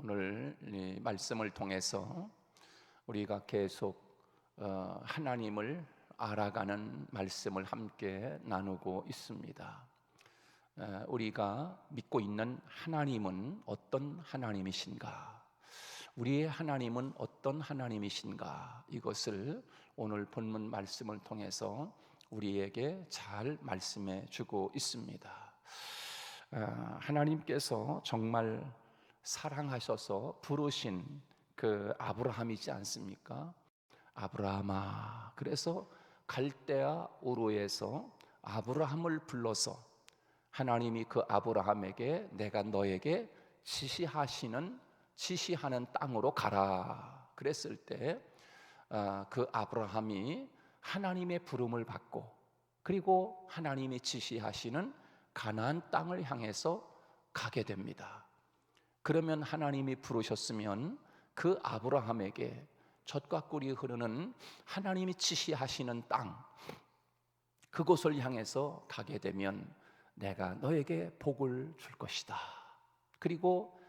오늘 이 말씀을 통해서 우리가 계속 하나님을 알아가는 말씀을 함께 나누고 있습니다. 우리가 믿고 있는 하나님은 어떤 하나님이신가? 우리의 하나님은 어떤 하나님이신가? 이것을 오늘 본문 말씀을 통해서 우리에게 잘 말씀해 주고 있습니다. 하나님께서 정말 사랑하셔서 부르신 그 아브라함이지 않습니까? 아브라함아. 그래서 갈대아 우르에서 아브라함을 불러서 하나님이 그 아브라함에게 내가 너에게 지시하는 땅으로 가라 그랬을 때 그 아브라함이 하나님의 부름을 받고 그리고 하나님이 지시하시는 가나안 땅을 향해서 가게 됩니다. 그러면 하나님이 부르셨으면 그 아브라함에게 젖과 꿀이 흐르는 하나님이 지시하시는 땅, 그곳을 향해서 가게 되면 내가 너에게 복을 줄 것이다. 그리고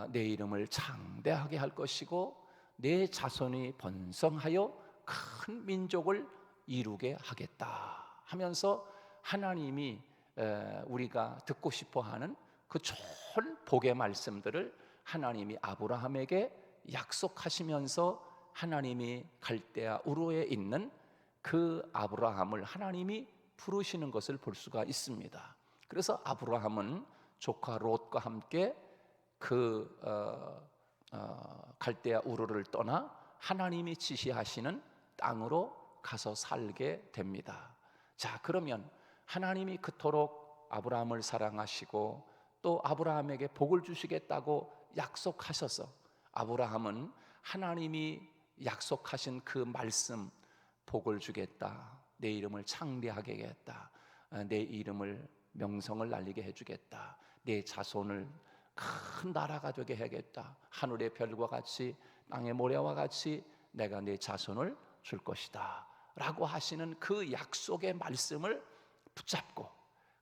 내 이름을 창대하게 할 것이고 내 자손이 번성하여 큰 민족을 이루게 하겠다 하면서 하나님이 우리가 듣고 싶어하는 그 좋은 복의 말씀들을 하나님이 아브라함에게 약속하시면서 하나님이 갈대아 우르에 있는 그 아브라함을 하나님이 부르시는 것을 볼 수가 있습니다. 그래서 아브라함은 조카 롯과 함께 그 갈대아 우르를 떠나 하나님이 지시하시는 땅으로 가서 살게 됩니다. 자, 그러면 하나님이 그토록 아브라함을 사랑하시고 또 아브라함에게 복을 주시겠다고 약속하셔서 아브라함은 하나님이 약속하신 그 말씀, 복을 주겠다, 내 이름을 창대하게 하겠다, 내 이름을 명성을 날리게 해주겠다, 내 자손을 큰 나라가 되게 하겠다, 하늘의 별과 같이 땅의 모래와 같이 내가 내 자손을 줄 것이다 라고 하시는 그 약속의 말씀을 붙잡고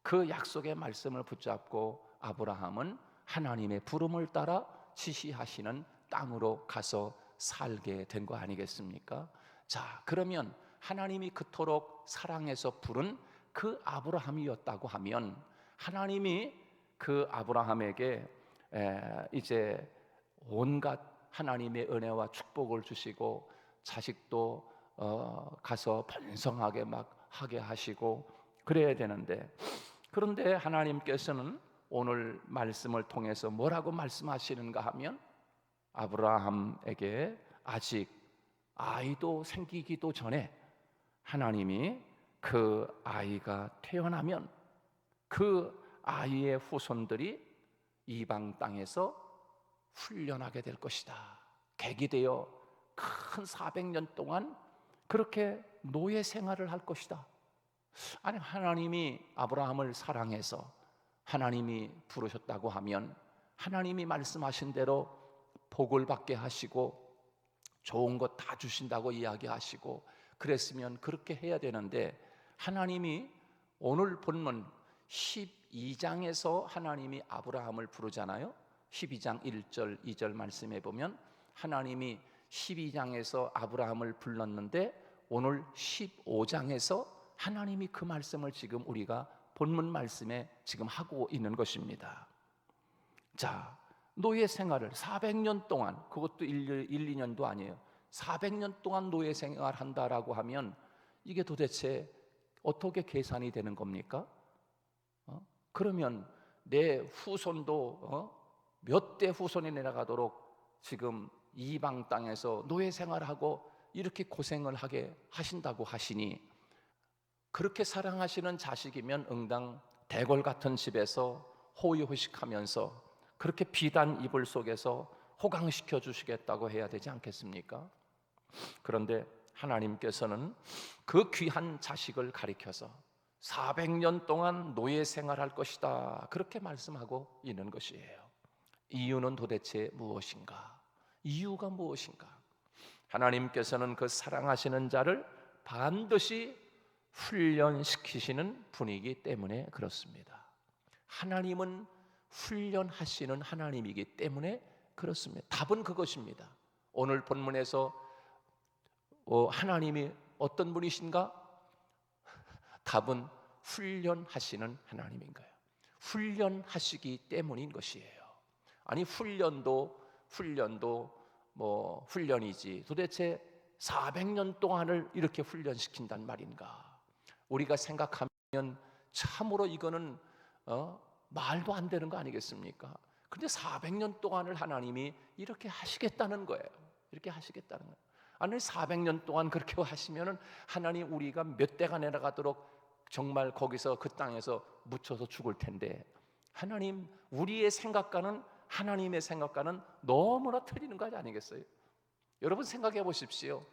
그 약속의 말씀을 붙잡고 아브라함은 하나님의 부름을 따라 지시하시는 땅으로 가서 살게 된 거 아니겠습니까? 자, 그러면 하나님이 그토록 사랑해서 부른 그 아브라함이었다고 하면 하나님이 그 아브라함에게 이제 온갖 하나님의 은혜와 축복을 주시고 자식도 가서 번성하게 막 하게 하시고 그래야 되는데, 그런데 하나님께서는 오늘 말씀을 통해서 뭐라고 말씀하시는가 하면 아브라함에게 아직 아이도 생기기도 전에 하나님이 그 아이가 태어나면 그 아이의 후손들이 이방 땅에서 훈련하게 될 것이다, 객이 되어 큰 400년 동안 그렇게 노예 생활을 할 것이다. 아니, 하나님이 아브라함을 사랑해서 하나님이 부르셨다고 하면 하나님이 말씀하신 대로 복을 받게 하시고 좋은 것 다 주신다고 이야기하시고 그랬으면 그렇게 해야 되는데, 하나님이 오늘 본문 12장에서 하나님이 아브라함을 부르잖아요. 12장 1절 2절 말씀해 보면 하나님이 12장에서 아브라함을 불렀는데 오늘 15장에서 하나님이 그 말씀을 지금 우리가 본문 말씀에 지금 하고 있는 것입니다. 자, 노예 생활을 400년 동안, 그것도 1, 2년도 아니에요. 400년 동안 노예 생활을 한다라고 하면 이게 도대체 어떻게 계산이 되는 겁니까? 그러면 내 후손도 몇 대 후손이 내려가도록 지금 이방 땅에서 노예 생활하고 이렇게 고생을 하게 하신다고 하시니, 그렇게 사랑하시는 자식이면 응당 대궐 같은 집에서 호의호식하면서 그렇게 비단 이불 속에서 호강시켜 주시겠다고 해야 되지 않겠습니까? 그런데 하나님께서는 그 귀한 자식을 가리켜서 400년 동안 노예 생활할 것이다, 그렇게 말씀하고 있는 것이에요. 이유는 도대체 무엇인가? 이유가 무엇인가? 하나님께서는 그 사랑하시는 자를 반드시 훈련시키시는 분이기 때문에 그렇습니다. 하나님은 훈련하시는 하나님이기 때문에 그렇습니다. 답은 그것입니다. 오늘 본문에서 하나님이 어떤 분이신가? 답은 훈련하시는 하나님인 거예요. 훈련하시기 때문인 것이에요. 아니 훈련도 훈련이지 도대체 400년 동안을 이렇게 훈련시킨단 말인가? 우리가 생각하면 참으로 이거는 말도 안 되는 거 아니겠습니까? 근데 400년 동안을 하나님이 이렇게 하시겠다는 거예요. 이렇게 하시겠다는 거예요. 아니 400년 동안 그렇게 하시면은 하나님 우리가 몇 대가 내려가도록 정말 거기서 그 땅에서 묻혀서 죽을 텐데, 하나님 우리의 생각과는 하나님의 생각과는 너무나 틀리는 거 아니겠어요? 여러분 생각해 보십시오.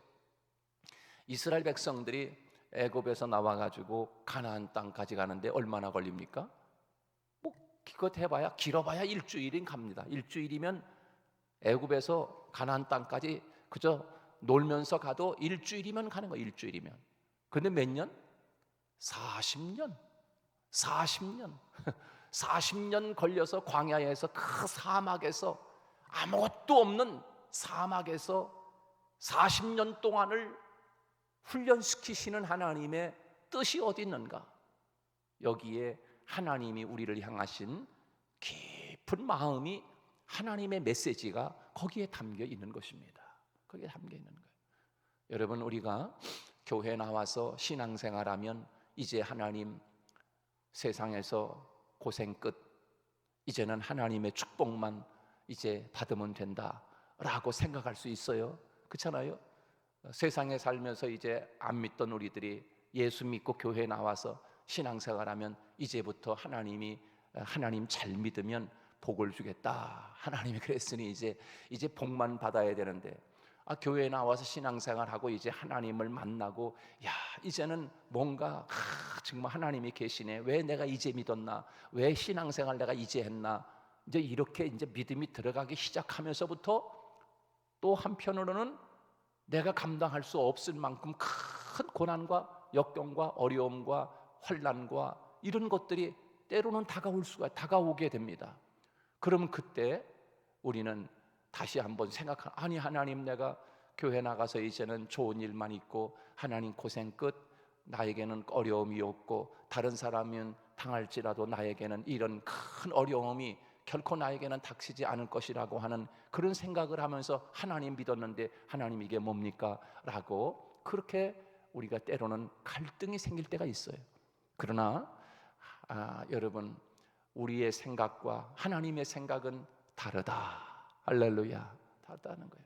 이스라엘 백성들이 애굽에서 나와가지고 가나안 땅까지 가는데 얼마나 걸립니까? 뭐 기껏 해봐야 길어봐야 일주일인 갑니다. 일주일이면 애굽에서 가나안 땅까지 그저 놀면서 가도 일주일이면 가는 거예요. 일주일이면. 근데 몇 년? 40년 40년 걸려서 광야에서 그 사막에서 아무것도 없는 사막에서 40년 동안을 훈련시키시는 하나님의 뜻이 어디 있는가? 여기에 하나님이 우리를 향하신 깊은 마음이, 하나님의 메시지가 거기에 담겨 있는 것입니다. 거기에 담겨 있는 거예요. 여러분 우리가 교회 나와서 신앙생활하면 이제 하나님 세상에서 고생 끝, 이제는 하나님의 축복만 이제 받으면 된다라고 생각할 수 있어요. 그렇잖아요? 세상에 살면서 이제 안 믿던 우리들이 예수 믿고 교회 나와서 신앙생활하면 이제부터 하나님 잘 믿으면 복을 주겠다. 하나님이 그랬으니 이제 복만 받아야 되는데, 교회에 나와서 신앙생활하고 이제 하나님을 만나고, 야 이제는 뭔가 정말 하나님이 계시네. 왜 내가 이제 믿었나? 왜 신앙생활 내가 이제 했나? 이제 이렇게 이제 믿음이 들어가기 시작하면서부터 또 한편으로는 내가 감당할 수 없을 만큼 큰 고난과 역경과 어려움과 환난과 이런 것들이 때로는 다가오게 됩니다. 그러면 그때 우리는 다시 한번 아니 하나님 내가 교회 나가서 이제는 좋은 일만 있고 하나님 고생 끝, 나에게는 어려움이 없고 다른 사람은 당할지라도 나에게는 이런 큰 어려움이 결코 나에게는 닥치지 않을 것이라고 하는 그런 생각을 하면서 하나님 믿었는데 하나님 이게 뭡니까? 라고 그렇게 우리가 때로는 갈등이 생길 때가 있어요. 그러나 여러분 우리의 생각과 하나님의 생각은 다르다. 할렐루야. 다르다는 거예요.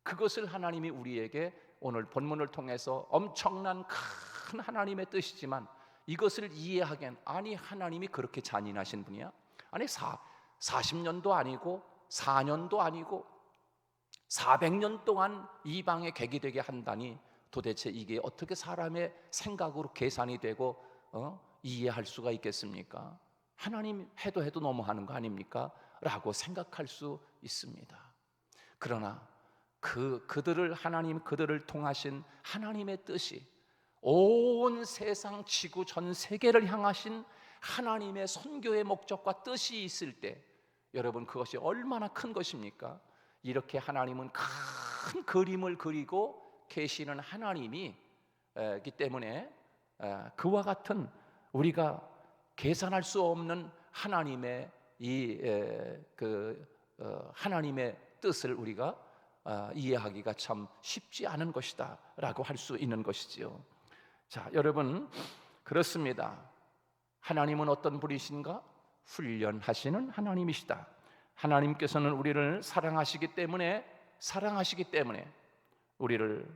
그것을 하나님이 우리에게 오늘 본문을 통해서 엄청난 큰 하나님의 뜻이지만 이것을 이해하기엔 아니 하나님이 그렇게 잔인하신 분이야? 아니 40년도 아니고 4년도 아니고 400년 동안 이방의 객이 되게 한다니 도대체 이게 어떻게 사람의 생각으로 계산이 되고 이해할 수가 있겠습니까? 하나님 해도 너무하는 거 아닙니까? 라고 생각할 수 있습니다. 그러나 그들을 통하신 하나님의 뜻이 온 세상 지구 전 세계를 향하신 하나님의 선교의 목적과 뜻이 있을 때 여러분 그것이 얼마나 큰 것입니까? 이렇게 하나님은 큰 그림을 그리고 계시는 하나님이기 때문에 그와 같은 우리가 계산할 수 없는 하나님의 하나님의 뜻을 우리가 이해하기가 참 쉽지 않은 것이다 라고 할 수 있는 것이지요. 자, 여러분 그렇습니다. 하나님은 어떤 분이신가? 훈련하시는 하나님이시다. 하나님께서는 우리를 사랑하시기 때문에 우리를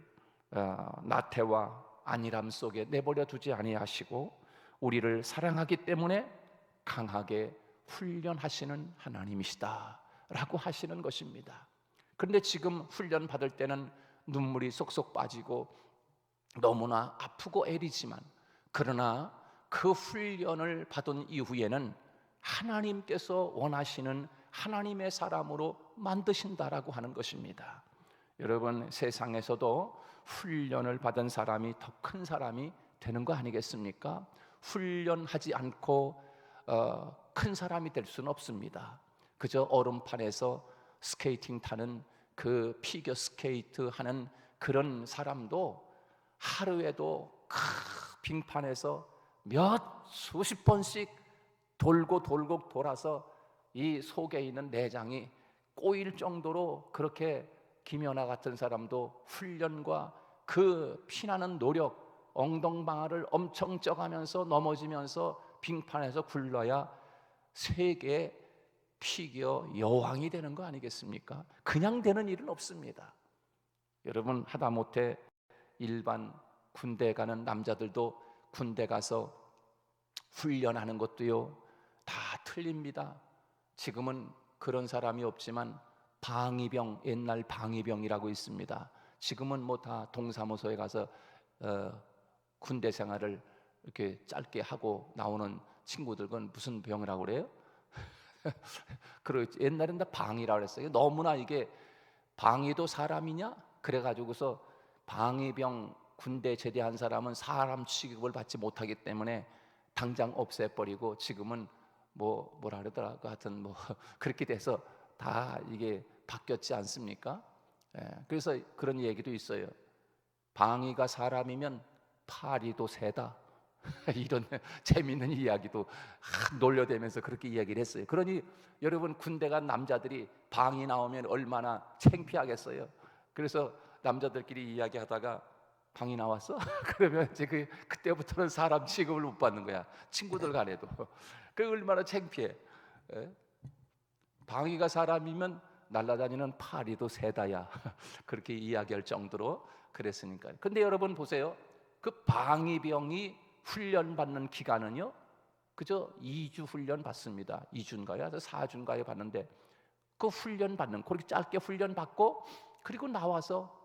나태와 안일함 속에 내버려 두지 아니하시고 우리를 사랑하기 때문에 강하게 훈련하시는 하나님이시다 라고 하시는 것입니다. 그런데 지금 훈련 받을 때는 눈물이 쏙쏙 빠지고 너무나 아프고 애리지만, 그러나 그 훈련을 받은 이후에는 하나님께서 원하시는 하나님의 사람으로 만드신다라고 하는 것입니다. 여러분 세상에서도 훈련을 받은 사람이 더 큰 사람이 되는 거 아니겠습니까? 훈련하지 않고 큰 사람이 될 수는 없습니다. 그저 얼음판에서 스케이팅 타는 그 피겨 스케이트 하는 그런 사람도 하루에도 빙판에서 수십 번씩 돌고 돌아서 이 속에 있는 내장이 꼬일 정도로 그렇게 김연아 같은 사람도 훈련과 그 피나는 노력, 엉덩방아를 엄청 쪄가면서 넘어지면서 빙판에서 굴러야 세계 피겨 여왕이 되는 거 아니겠습니까? 그냥 되는 일은 없습니다. 여러분, 하다못해 일반 군대 가는 남자들도 군대 가서 훈련하는 것도요 다 틀립니다. 지금은 그런 사람이 없지만 방위병, 옛날 방위병이라고 있습니다. 지금은 뭐 다 동사무소에 가서 군대 생활을 이렇게 짧게 하고 나오는 친구들은 무슨 병이라고 그래요? 옛날엔 다 방위라고 그랬어요. 너무나 이게 방위도 사람이냐? 그래가지고서 방위병 군대 제대한 사람은 사람 취급을 받지 못하기 때문에 당장 없애버리고 지금은 뭐라 그러더라. 하여튼 그렇게 돼서 다 이게 바뀌었지 않습니까? 그래서 그런 얘기도 있어요. 방위가 사람이면 파리도 새다. 이런 재미있는 이야기도 놀려대면서 그렇게 이야기를 했어요. 그러니 여러분, 군대 간 남자들이 방위 나오면 얼마나 창피하겠어요. 그래서 남자들끼리 이야기하다가 방위 나왔어? 그러면 이제 그때부터는 사람 취급을 못 받는 거야. 친구들 간에도. 그 얼마나 창피해. 방위가 사람이면 날아다니는 파리도 새다야. 그렇게 이야기할 정도로 그랬으니까요. 근데 여러분 보세요. 그 방위병이 훈련받는 기간은요 그저 2주 훈련 받습니다. 2주인가요? 4주인가요? 받는데 그 훈련 받는, 그렇게 짧게 훈련 받고 그리고 나와서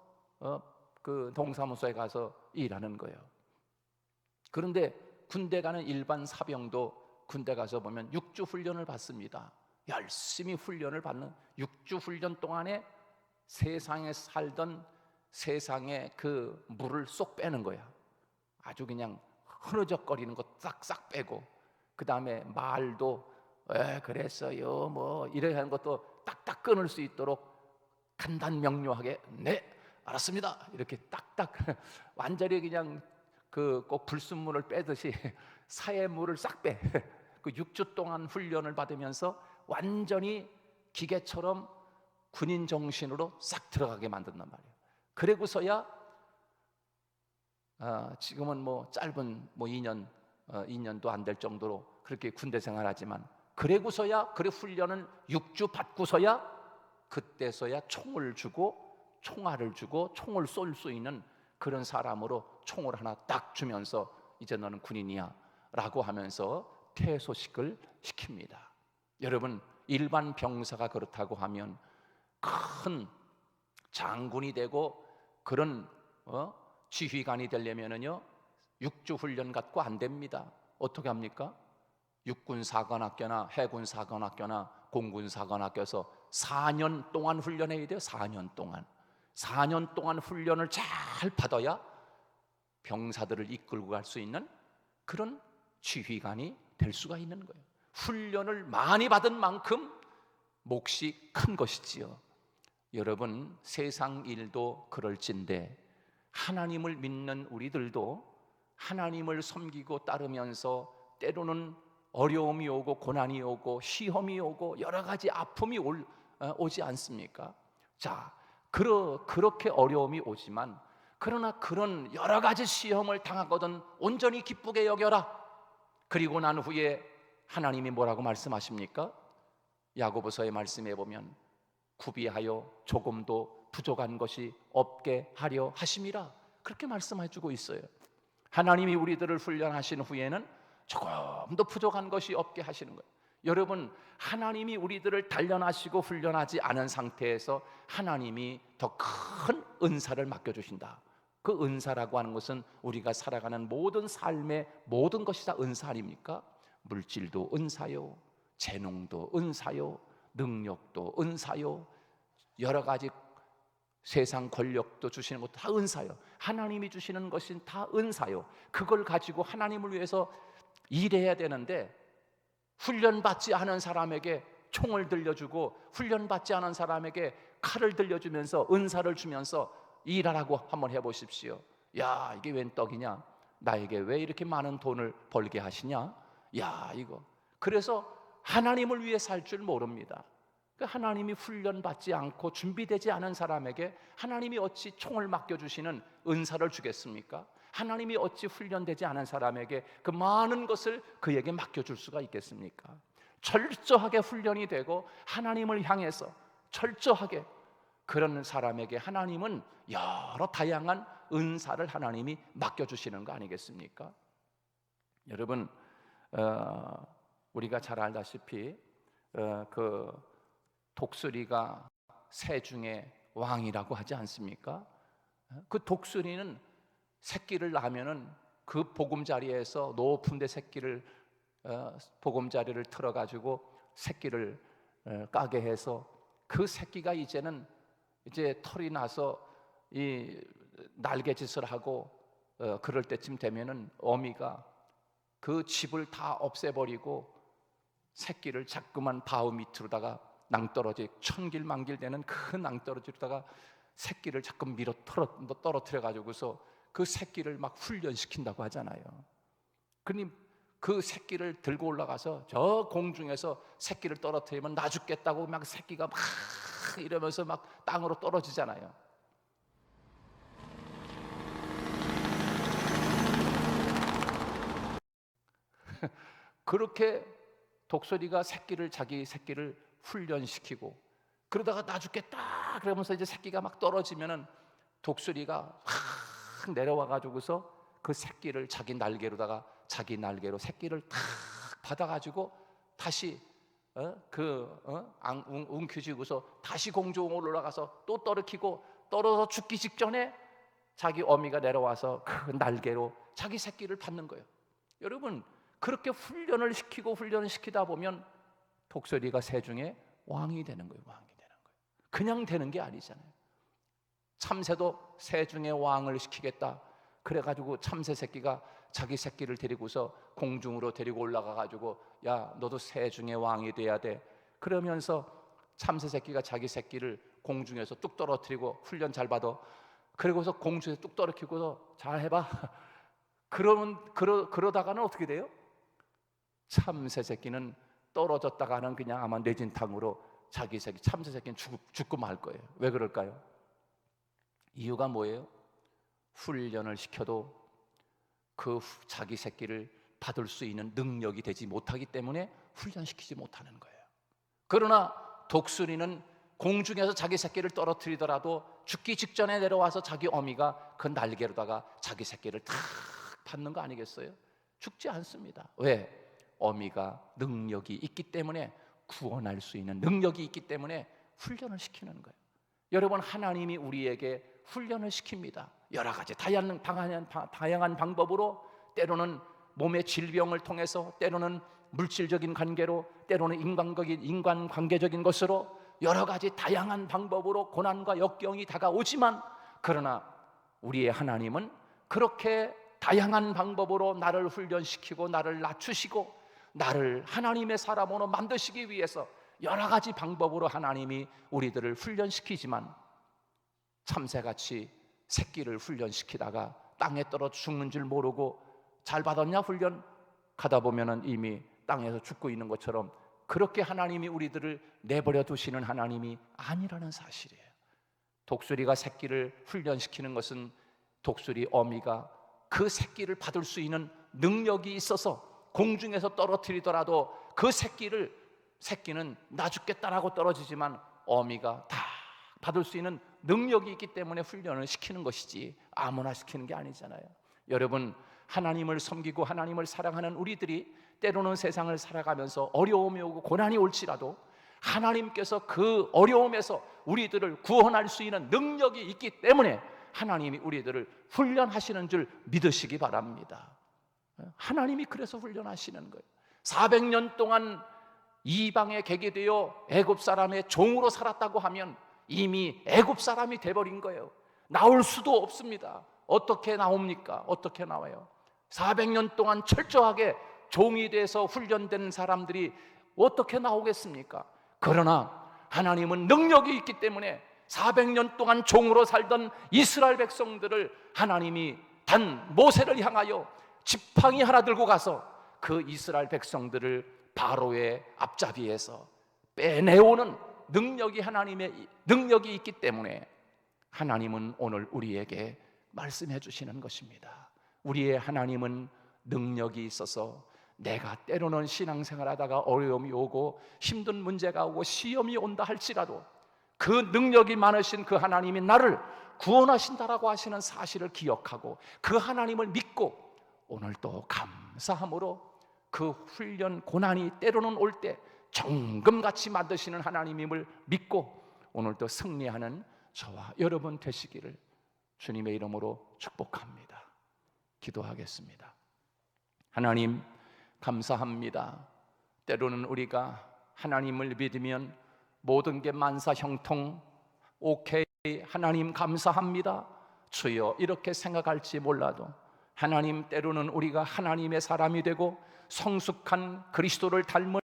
그 동사무소에 가서 일하는 거예요. 그런데 군대 가는 일반 사병도 군대 가서 보면 6주 훈련을 받습니다. 열심히 훈련을 받는 6주 훈련 동안에 세상에 살던 세상의 그 물을 쏙 빼는 거야. 아주 그냥 흐느적거리는 거 싹싹 빼고, 그 다음에 말도 그랬어요 뭐 이래야 하는 것도 딱딱 끊을 수 있도록 간단명료하게 네 알았습니다 이렇게 딱딱 완전히 그냥 꼭 불순물을 빼듯이 사의 물을 싹 빼. 그 6주 동안 훈련을 받으면서 완전히 기계처럼 군인 정신으로 싹 들어가게 만든단 말이에요. 그러고서야 지금은 짧은 2년도 안 될 정도로 그렇게 군대 생활하지만, 그러고서야 그 훈련을 6주 받고서야 그때서야 총을 주고 총알을 주고 총을 쏠 수 있는 그런 사람으로 총을 하나 딱 주면서 이제 너는 군인이야 라고 하면서 퇴소식을 시킵니다. 여러분, 일반 병사가 그렇다고 하면 큰 장군이 되고 그런 지휘관이 되려면은요 6주 훈련 갖고 안 됩니다. 어떻게 합니까? 육군사관학교나 해군사관학교나 공군사관학교에서 4년 동안 훈련해야 돼요. 4년 동안 훈련을 잘 받아야 병사들을 이끌고 갈 수 있는 그런 지휘관이 될 수가 있는 거예요. 훈련을 많이 받은 만큼 몫이 큰 것이지요. 여러분, 세상 일도 그럴진데 하나님을 믿는 우리들도 하나님을 섬기고 따르면서 때로는 어려움이 오고 고난이 오고 시험이 오고 여러 가지 아픔이 오지 않습니까? 자, 그렇게 어려움이 오지만 그러나 그런 여러 가지 시험을 당하거든 온전히 기쁘게 여겨라. 그리고 난 후에 하나님이 뭐라고 말씀하십니까? 야고보서의 말씀에 보면 구비하여 조금도 부족한 것이 없게 하려 하심이라, 그렇게 말씀해주고 있어요. 하나님이 우리들을 훈련하신 후에는 조금도 부족한 것이 없게 하시는 거예요. 여러분, 하나님이 우리들을 단련하시고 훈련하지 않은 상태에서 하나님이 더 큰 은사를 맡겨주신다. 그 은사라고 하는 것은 우리가 살아가는 모든 삶의 모든 것이 다 은사 아닙니까? 물질도 은사요, 재능도 은사요, 능력도 은사요, 여러 가지 세상 권력도 주시는 것도 다 은사요. 하나님이 주시는 것은 다 은사요. 그걸 가지고 하나님을 위해서 일해야 되는데 훈련받지 않은 사람에게 총을 들려주고 훈련받지 않은 사람에게 칼을 들려주면서 은사를 주면서 일하라고 한번 해보십시오. 야, 이게 웬 떡이냐? 나에게 왜 이렇게 많은 돈을 벌게 하시냐? 야, 이거. 그래서 하나님을 위해 살 줄 모릅니다. 하나님이 훈련받지 않고 준비되지 않은 사람에게 하나님이 어찌 총을 맡겨주시는 은사를 주겠습니까? 하나님이 어찌 훈련되지 않은 사람에게 그 많은 것을 그에게 맡겨줄 수가 있겠습니까? 철저하게 훈련이 되고 하나님을 향해서 철저하게 그런 사람에게 하나님은 여러 다양한 은사를 하나님이 맡겨주시는 거 아니겠습니까? 여러분, 우리가 잘 알다시피 그 독수리가 새 중에 왕이라고 하지 않습니까? 그 독수리는 새끼를 낳으면은 그 보금자리에서 높은 데 새끼를 보금자리를 틀어 가지고 새끼를 까게 해서 그 새끼가 이제는 이제 털이 나서 이 날개짓을 하고 그럴 때쯤 되면은 어미가 그 집을 다 없애버리고 새끼를 자꾸만 바위 밑으로다가 낭떠러지 천길만길 되는 그 낭떠러지로다가 새끼를 자꾸 밀어 떨어뜨려 가지고서 그 새끼를 막 훈련시킨다고 하잖아요. 그러니 그 새끼를 들고 올라가서 저 공중에서 새끼를 떨어뜨리면 나 죽겠다고 막 새끼가 막 이러면서 막 땅으로 떨어지잖아요. 그렇게 독수리가 자기 새끼를 훈련시키고 그러다가 나 죽겠다 그러면서 이제 새끼가 막 떨어지면은 독수리가 확 내려와 가지고서 그 새끼를 자기 날개로 새끼를 탁 받아 가지고 다시 웅크지고서 다시 공중으로 올라가서 또 떨어뜨리고 떨어져 죽기 직전에 자기 어미가 내려와서 그 날개로 자기 새끼를 받는 거예요. 여러분, 그렇게 훈련을 시키다 보면 독수리가 새 중에 왕이 되는 거예요. 그냥 되는 게 아니잖아요. 참새도 새 중에 왕을 시키겠다 그래가지고 참새 새끼가 자기 새끼를 데리고서 공중으로 데리고 올라가가지고 야, 너도 새 중에 왕이 돼야 돼 그러면서 참새 새끼가 자기 새끼를 공중에서 뚝 떨어뜨리고 훈련 잘 받아 그리고서 공중에서 뚝 떨어뜨리고서 잘 해봐 그러다가는 어떻게 돼요? 참새 새끼는 떨어졌다가는 그냥 아마 뇌진탕으로 자기 새끼 참새 새끼는 죽고 말 거예요. 왜 그럴까요? 이유가 뭐예요? 훈련을 시켜도 그 자기 새끼를 받을 수 있는 능력이 되지 못하기 때문에 훈련시키지 못하는 거예요. 그러나 독수리는 공중에서 자기 새끼를 떨어뜨리더라도 죽기 직전에 내려와서 자기 어미가 그 날개로다가 자기 새끼를 탁 받는 거 아니겠어요? 죽지 않습니다. 왜? 어미가 능력이 있기 때문에 구원할 수 있는 능력이 있기 때문에 훈련을 시키는 거예요. 여러분, 하나님이 우리에게 훈련을 시킵니다. 여러 가지 다양한 방법으로 때로는 몸의 질병을 통해서 때로는 물질적인 관계로 때로는 인간관계적인 것으로 여러 가지 다양한 방법으로 고난과 역경이 다가오지만 그러나 우리의 하나님은 그렇게 다양한 방법으로 나를 훈련시키고 나를 낮추시고 나를 하나님의 사람으로 만드시기 위해서 여러 가지 방법으로 하나님이 우리들을 훈련시키지만 참새같이 새끼를 훈련시키다가 땅에 떨어 죽는 줄 모르고 잘 받았냐 훈련? 가다 보면은 이미 땅에서 죽고 있는 것처럼 그렇게 하나님이 우리들을 내버려 두시는 하나님이 아니라는 사실이에요. 독수리가 새끼를 훈련시키는 것은 독수리 어미가 그 새끼를 받을 수 있는 능력이 있어서 공중에서 떨어뜨리더라도 그 새끼는 나 죽겠다라고 떨어지지만 어미가 다 받을 수 있는 능력이 있기 때문에 훈련을 시키는 것이지 아무나 시키는 게 아니잖아요. 여러분, 하나님을 섬기고 하나님을 사랑하는 우리들이 때로는 세상을 살아가면서 어려움이 오고 고난이 올지라도 하나님께서 그 어려움에서 우리들을 구원할 수 있는 능력이 있기 때문에 하나님이 우리들을 훈련하시는 줄 믿으시기 바랍니다. 하나님이 그래서 훈련하시는 거예요. 400년 동안 이방의 객이 되어 애굽 사람의 종으로 살았다고 하면 이미 애굽 사람이 돼버린 거예요. 나올 수도 없습니다. 어떻게 나옵니까? 어떻게 나와요? 400년 동안 철저하게 종이 돼서 훈련된 사람들이 어떻게 나오겠습니까? 그러나 하나님은 능력이 있기 때문에 400년 동안 종으로 살던 이스라엘 백성들을 하나님이 단 모세를 향하여 지팡이 하나 들고 가서 그 이스라엘 백성들을 바로의 앞잡이에서 빼내오는 능력이 하나님의 능력이 있기 때문에 하나님은 오늘 우리에게 말씀해 주시는 것입니다. 우리의 하나님은 능력이 있어서 내가 때로는 신앙생활 하다가 어려움이 오고 힘든 문제가 오고 시험이 온다 할지라도 그 능력이 많으신 그 하나님이 나를 구원하신다라고 하시는 사실을 기억하고 그 하나님을 믿고 오늘도 감사함으로 그 훈련 고난이 때로는 올 때 정금같이 만드시는 하나님임을 믿고 오늘도 승리하는 저와 여러분 되시기를 주님의 이름으로 축복합니다. 기도하겠습니다. 하나님 감사합니다. 때로는 우리가 하나님을 믿으면 모든 게 만사형통, 오케이, 하나님 감사합니다, 주여 이렇게 생각할지 몰라도 하나님 때로는 우리가 하나님의 사람이 되고 성숙한 그리스도를 닮은